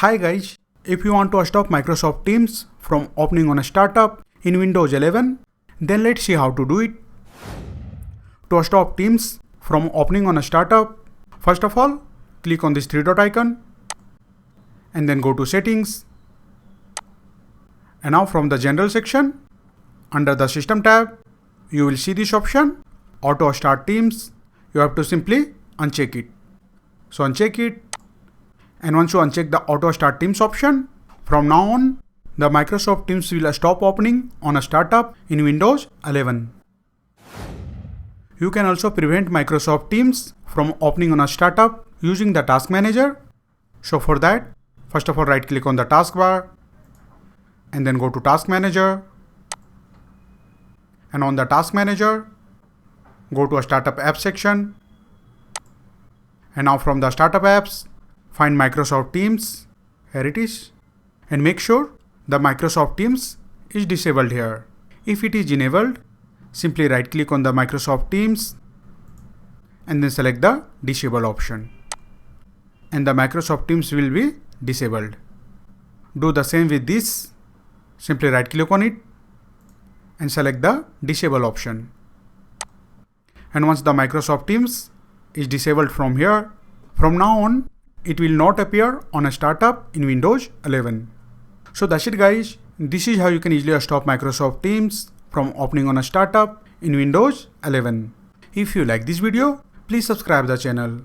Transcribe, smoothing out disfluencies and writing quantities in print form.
Hi guys, if you want to stop Microsoft Teams from opening on a startup in Windows 11, then let's see how to do it. To stop Teams from opening on a startup, first of all, click on this three dot icon and then go to Settings. And now from the General section, under the System tab, you will see this option, Auto Start Teams. You have to simply uncheck it. So uncheck it. And once you uncheck the Auto Start Teams option, from now on, the Microsoft Teams will stop opening on a startup in Windows 11. You can also prevent Microsoft Teams from opening on a startup using the Task Manager. So for that, first of all, right click on the taskbar and then go to Task Manager. And on the Task Manager, go to a Startup Apps section. And now from the Startup Apps, find Microsoft Teams. Here it is. And make sure the Microsoft Teams is disabled here. If it is enabled, simply right click on the Microsoft Teams and then select the disable option. And the Microsoft Teams will be disabled. Do the same with this. Simply right click on it and select the disable option. And once the Microsoft Teams is disabled from here, from now on, it will not appear on a startup in Windows 11. So that's it guys. This is how you can easily stop Microsoft Teams from opening on a startup in Windows 11. If you like this video, please subscribe the channel.